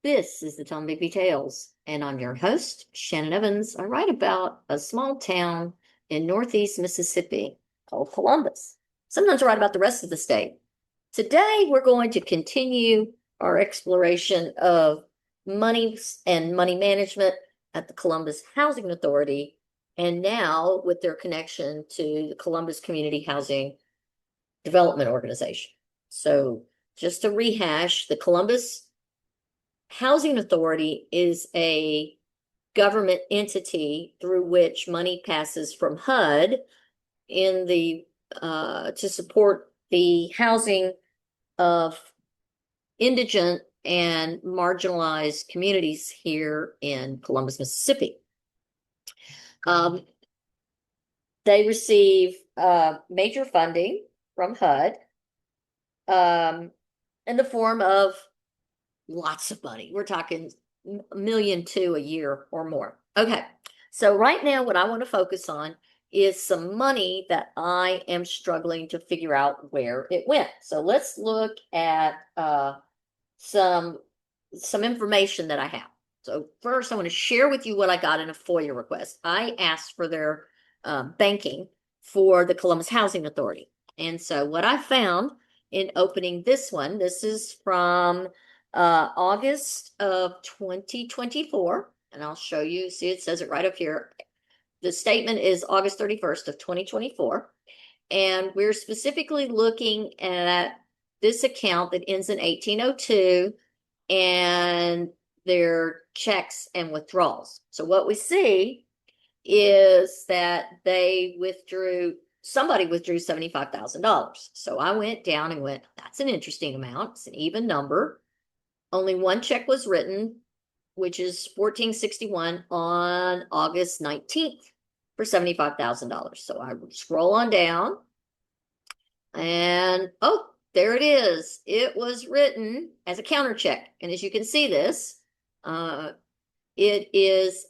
This is the Tombigbee Tales, and I'm your host, Shannon Evans. I write about a small town in northeast Mississippi called Columbus. Sometimes I write about the rest of the state. Today, we're going to continue our exploration of money and money management at the Columbus Housing Authority, and now with their connection to the Columbus Community Housing Development Organization. So, just to rehash, the Columbus Housing Authority is a government entity through which money passes from HUD in the to support the housing of indigent and marginalized communities here in Columbus, Mississippi. Um, they receive major funding from HUD in the form of lots of money. We're talking $1.2 million a year or more. Okay. So right now, what I want to focus on is some money that I am struggling to figure out where it went. So let's look at some information that I have. So first, I want to share with you what I got in a FOIA request. I asked for their banking for the Columbus Housing Authority. And so what I found in opening this one, this is from August of 2024, and I'll show you. See, it says it right up here. The statement is August 31st of 2024, and we're specifically looking at this account that ends in 1802 and their checks and withdrawals. So what we see is that somebody withdrew $75,000. So I went down and went, that's an interesting amount. It's an even number. Only one check was written, which is 1461 on August 19th for $75,000. So I scroll on down and, oh, there it is. It was written as a counter check. And as you can see this, it is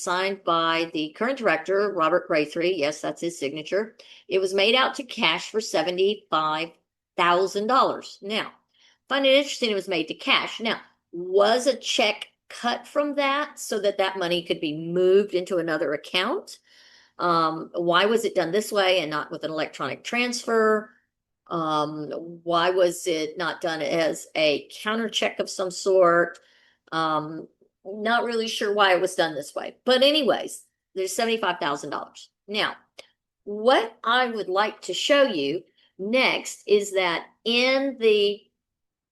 signed by the current director, Robert Grathry. Yes, that's his signature. It was made out to cash for $75,000. Now, find it interesting it was made to cash. Now, was a check cut from that so that that money could be moved into another account? Why was it done this way and not with an electronic transfer? Why was it not done as a counter check of some sort? Not really sure why it was done this way. But anyways, there's $75,000. Now, what I would like to show you next is that in the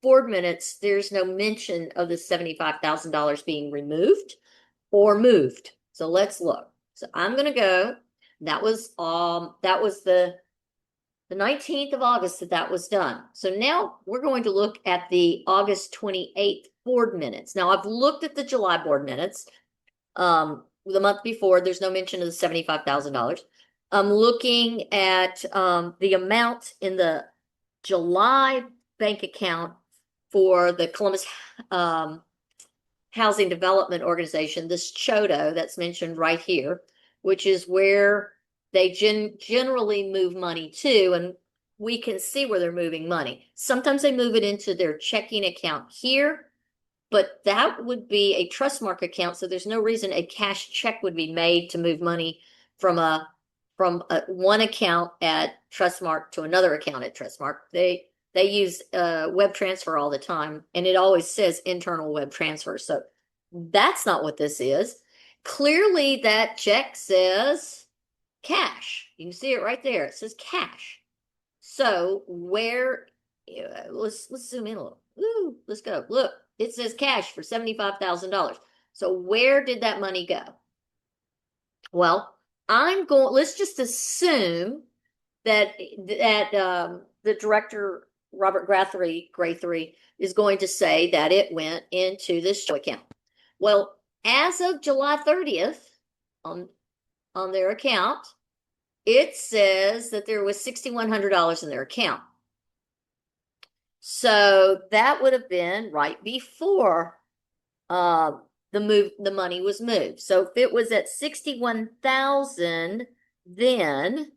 board minutes, there's no mention of the $75,000 being removed or moved. So let's look. So I'm going to go. That was the 19th of August that was done. So now we're going to look at the August 28th board minutes. Now I've looked at the July board minutes. The month before, there's no mention of the $75,000. I'm looking at the amount in the July bank account for the Columbus Housing Development Organization, this CHODO that's mentioned right here, which is where they generally move money to, and we can see where they're moving money. Sometimes they move it into their checking account here, but that would be a Trustmark account, so there's no reason a cash check would be made to move money from one account at Trustmark to another account at Trustmark. They use web transfer all the time, and it always says internal web transfer. So that's not what this is. Clearly, that check says cash. You can see it right there. It says cash. So where? Let's zoom in a little. Ooh, let's go. Look, it says cash for $75,000. So where did that money go? Well, let's just assume that the director, Robert Grathry, is going to say that it went into this show account. Well, as of July 30th, on their account, it says that there was $6,100 in their account. So that would have been right before the money was moved. So if it was at 61,000, then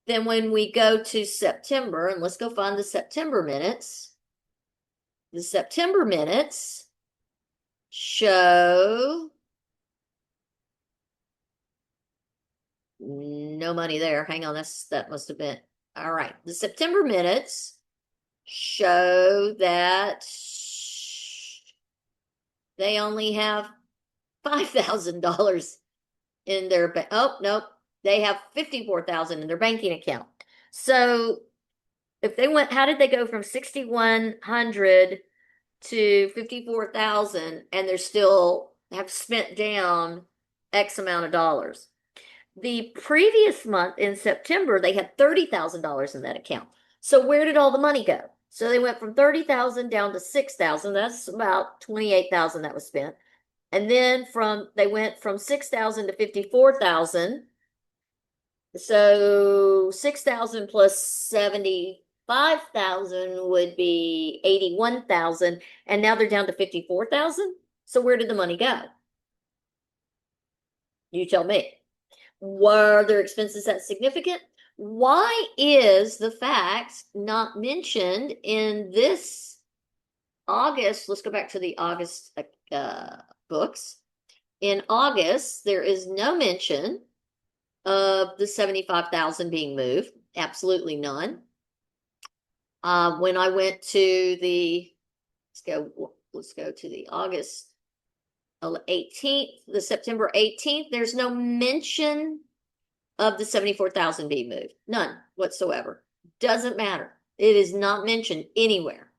when we go to September, and let's go find the September minutes, The September minutes show no money there. Hang on, that must have been all right. The September minutes show that they only have $5,000 in their oh nope, they have 54,000 in their banking account. So if they went, how did they go from 6,100 to 54,000 and they're still have spent down X amount of dollars? The previous month in September, they had $30,000 in that account. So where did all the money go? So they went from 30,000 down to 6,000. That's about 28,000 that was spent. And then they went from 6,000 to 54,000. So 6,000 plus 75,000 would be 81,000. And now they're down to 54,000. So where did the money go? You tell me. Were their expenses that significant? Why is the fact not mentioned in this August? Let's go back to the August books. In August, there is no mention of the 75,000 being moved. Absolutely none. When I went to let's go to the August 18th, the September 18th, there's no mention of the 74,000 being moved. None whatsoever. Doesn't matter. It is not mentioned anywhere.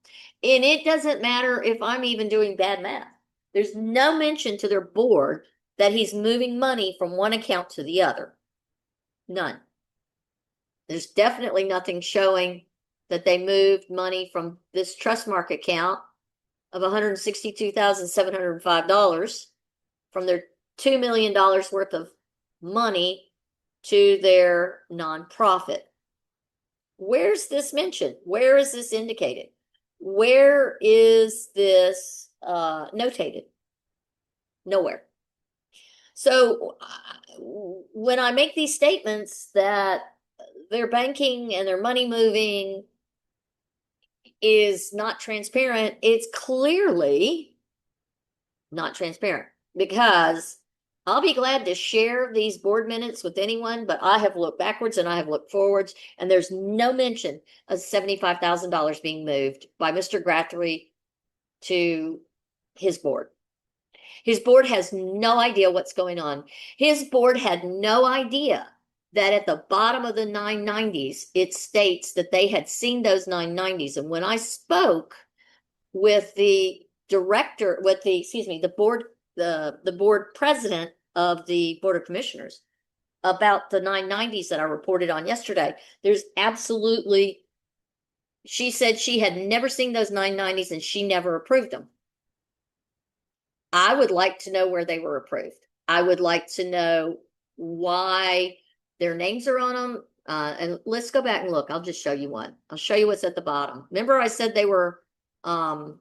And it doesn't matter if I'm even doing bad math. There's no mention to their board that he's moving money from one account to the other. None. There's definitely nothing showing that they moved money from this Trustmark account of $162,705 from their $2 million worth of money to their nonprofit. Where's this mentioned? Where is this indicated? Where is this notated? Nowhere. So when I make these statements that their banking and their money moving is not transparent, it's clearly not transparent, because I'll be glad to share these board minutes with anyone, but I have looked backwards and I have looked forwards, and there's no mention of $75,000 being moved by Mr. Gratory to his board. His board has no idea what's going on. His board had no idea that at the bottom of the 990s, it states that they had seen those 990s. And when I spoke with the director, with the board president of the Board of Commissioners about the 990s that I reported on yesterday, she said she had never seen those 990s and she never approved them. I would like to know where they were approved. I would like to know why their names are on them. And let's go back and look. I'll just show you one. I'll show you what's at the bottom. Remember I said they were in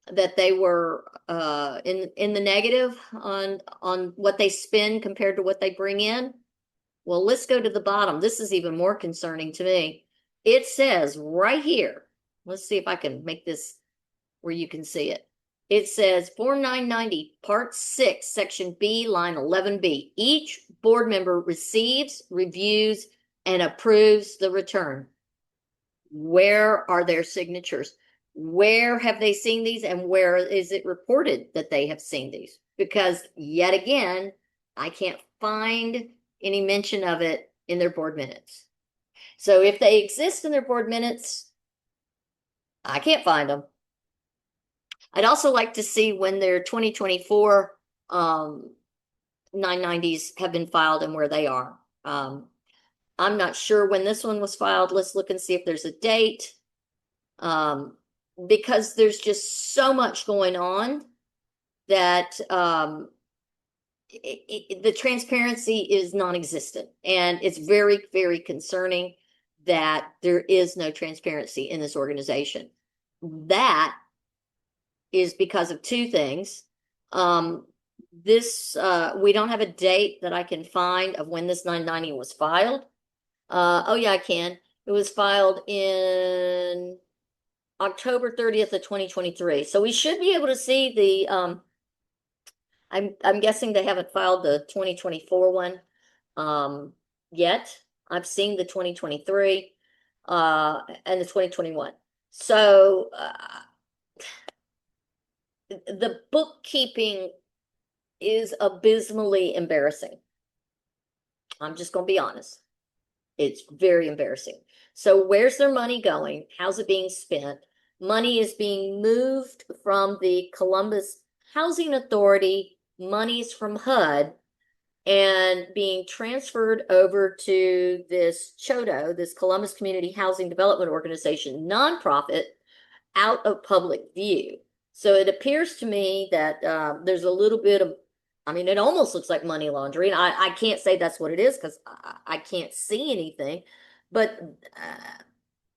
the negative on what they spend compared to what they bring in? Well, let's go to the bottom. This is even more concerning to me. It says right here, let's see if I can make this where you can see it. It says Form 990, Part 6, Section B, Line 11B. Each board member receives, reviews, and approves the return. Where are their signatures? Where have they seen these, and where is it reported that they have seen these? Because yet again, I can't find any mention of it in their board minutes. So if they exist in their board minutes, I can't find them. I'd also like to see when their 2024 990s have been filed and where they are. I'm not sure when this one was filed. Let's look and see if there's a date. Because there's just so much going on that the transparency is non-existent. And it's very, very concerning that there is no transparency in this organization. That is because of two things. We don't have a date that I can find of when this 990 was filed. Oh yeah, I can. It was filed in October 30th of 2023. So we should be able to see the I'm guessing they haven't filed the 2024 one yet. I've seen the 2023 and the 2021. So the bookkeeping is abysmally embarrassing. I'm just going to be honest. It's very embarrassing. So where's their money going? How's it being spent? Money is being moved from the Columbus Housing Authority, monies from HUD, and being transferred over to this CHODO, this Columbus Community Housing Development Organization nonprofit, out of public view. So it appears to me that there's a little bit of, I mean, it almost looks like money laundering. I can't say that's what it is because I can't see anything, but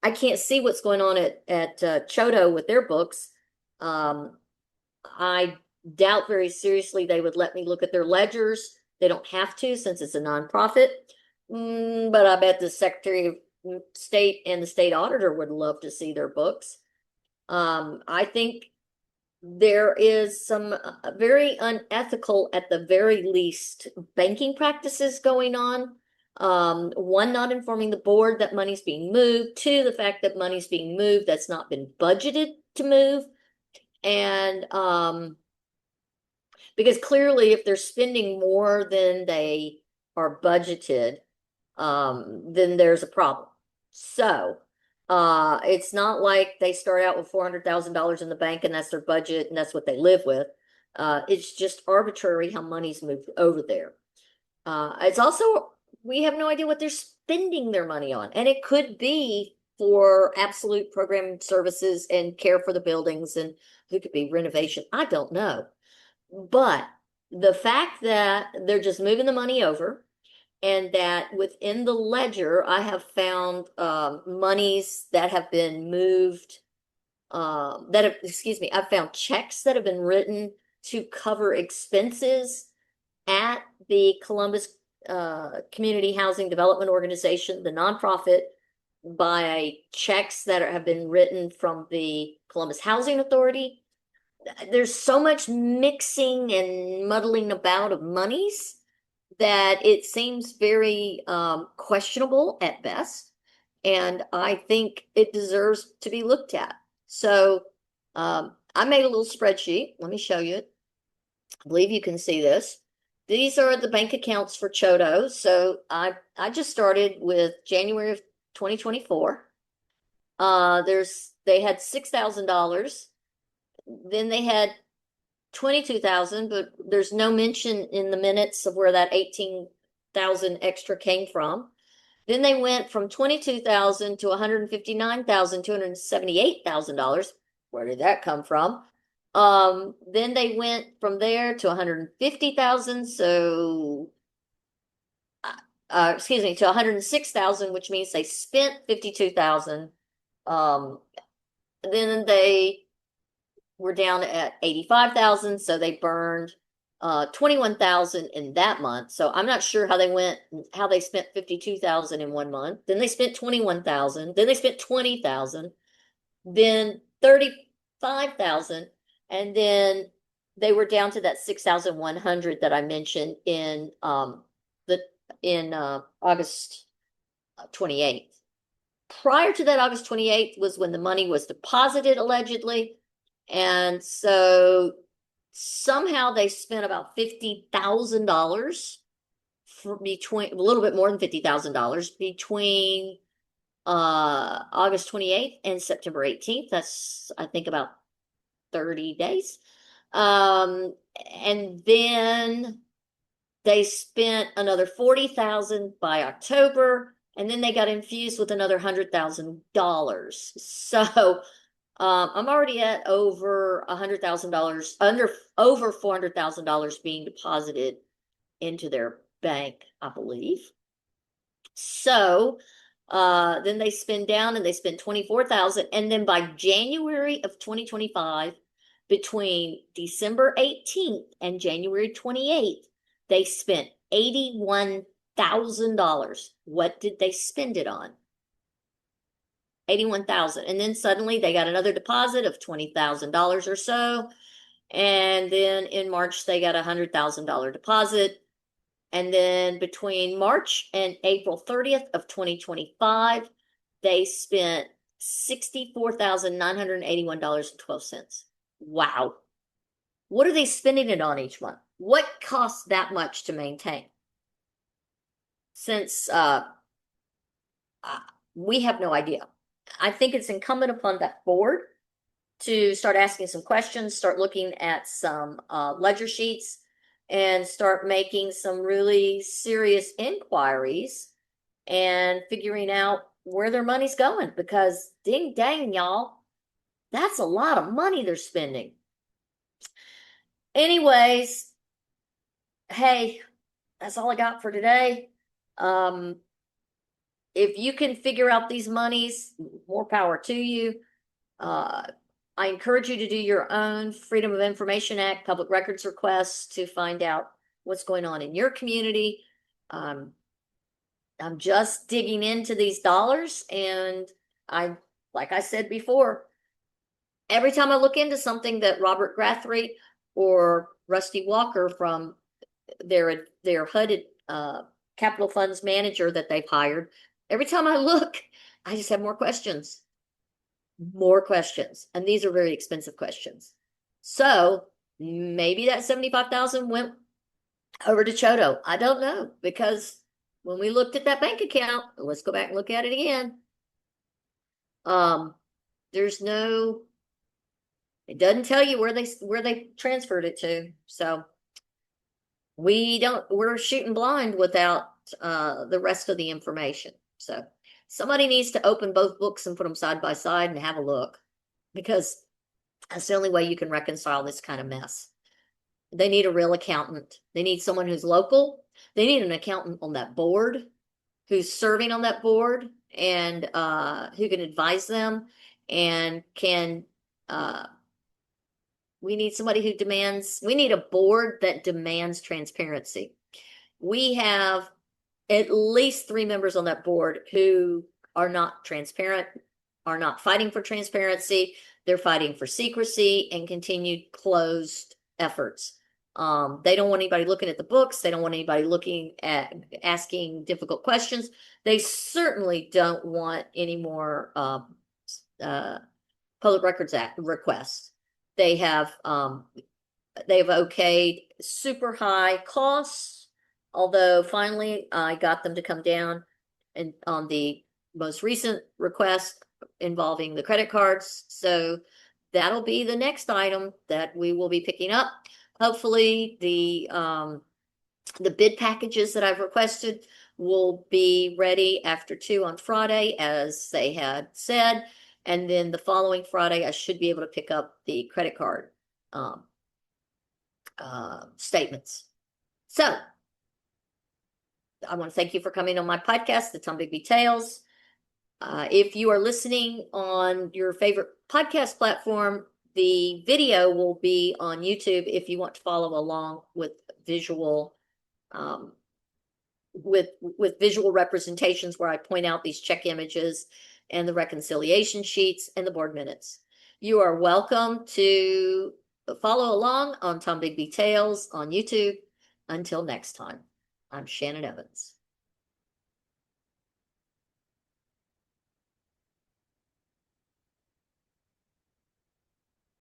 I can't see what's going on at CHODO with their books. I doubt very seriously they would let me look at their ledgers. They don't have to since it's a nonprofit. But I bet the Secretary of State and the state auditor would love to see their books. I think there is some very unethical, at the very least, banking practices going on. One, not informing the board that money's being moved. Two, the fact that money's being moved that's not been budgeted to move. And because clearly if they're spending more than they are budgeted, then there's a problem. So it's not like they start out with $400,000 in the bank and that's their budget and that's what they live with. It's just arbitrary how money's moved over there. It's also, we have no idea what they're spending their money on. And it could be for absolute program services and care for the buildings, and it could be renovation. I don't know. But the fact that they're just moving the money over, and that within the ledger, I have found monies that have been moved, I've found checks that have been written to cover expenses at the Columbus Community Housing Development Organization, the nonprofit, by checks that have been written from the Columbus Housing Authority. There's so much mixing and muddling about of monies that it seems very questionable at best. And I think it deserves to be looked at. So I made a little spreadsheet. Let me show you it. I believe you can see this. These are the bank accounts for CHODO. So I just started with January of 2024. They had $6,000. Then they had 22,000, but there's no mention in the minutes of where that 18,000 extra came from. Then they went from 22,000 to $159,278,000. Where did that come from? Then they went from there to 150,000. So, to 106,000, which means they spent 52,000. Then they were down at 85,000, so they burned 21,000 in that month. So I'm not sure how they spent 52,000 in 1 month. Then they spent 21,000. Then they spent 20,000. Then 35,000, and then they were down to that 6,100 that I mentioned in August 28th. Prior to that, August 28th was when the money was deposited allegedly. And so somehow they spent about $50,000 between a little bit more than $50,000 between August 28th and September 18th. That's, I think, about 30 days. And then they spent another $40,000 by October, and then they got infused with another $100,000. So I'm already at over $100,000, over $400,000 being deposited into their bank, I believe. So then they spend down and they spend 24,000, and then by January of 2025, between December 18th and January 28th, they spent $81,000. What did they spend it on? 81,000. And then suddenly they got another deposit of $20,000 or so. And then in March, they got $100,000 deposit. And then between March and April 30th of 2025, they spent $64,981.12. Wow. What are they spending it on each month? What costs that much to maintain? Since we have no idea. I think it's incumbent upon that board to start asking some questions, start looking at some ledger sheets, and start making some really serious inquiries and figuring out where their money's going, because ding dang, y'all, that's a lot of money they're spending. Anyways, hey, that's all I got for today. If you can figure out these monies, more power to you. I encourage you to do your own Freedom of Information Act public records requests to find out what's going on in your community. I'm just digging into these dollars, and like I said before, every time I look into something that Robert Grathry or Rusty Walker from their HUD capital funds manager that they've hired, every time I look, I just have more questions. And these are very expensive questions. So maybe that 75,000 went over to Chodo. I don't know, because when we looked at that bank account, let's go back and look at it again. There's no, it doesn't tell you where they transferred it to. So we're shooting blind without the rest of the information. So somebody needs to open both books and put them side by side and have a look, because that's the only way you can reconcile this kind of mess. They need a real accountant. They need someone who's local. They need an accountant on that board who's serving on that board, and who can advise them and can we need somebody who we need a board that demands transparency. We have at least 3 members on that board who are not transparent, are not fighting for transparency. They're fighting for secrecy and continued closed efforts. They don't want anybody looking at the books. They don't want anybody looking at asking difficult questions. They certainly don't want any more Public Records Act requests. They've okayed super high costs, although finally I got them to come down and on the most recent request involving the credit cards. So that'll be the next item that we will be picking up. Hopefully the bid packages that I've requested will be ready after 2 on Friday, as they had said. And then the following Friday, I should be able to pick up the credit card statements. So I want to thank you for coming on my podcast, the Tombigbee Tales. If you are listening on your favorite podcast platform, the video will be on YouTube if you want to follow along with visual with visual representations where I point out these check images and the reconciliation sheets and the board minutes. You are welcome to follow along on Tombigbee Tales on YouTube. Until next time, I'm Shannon Evans.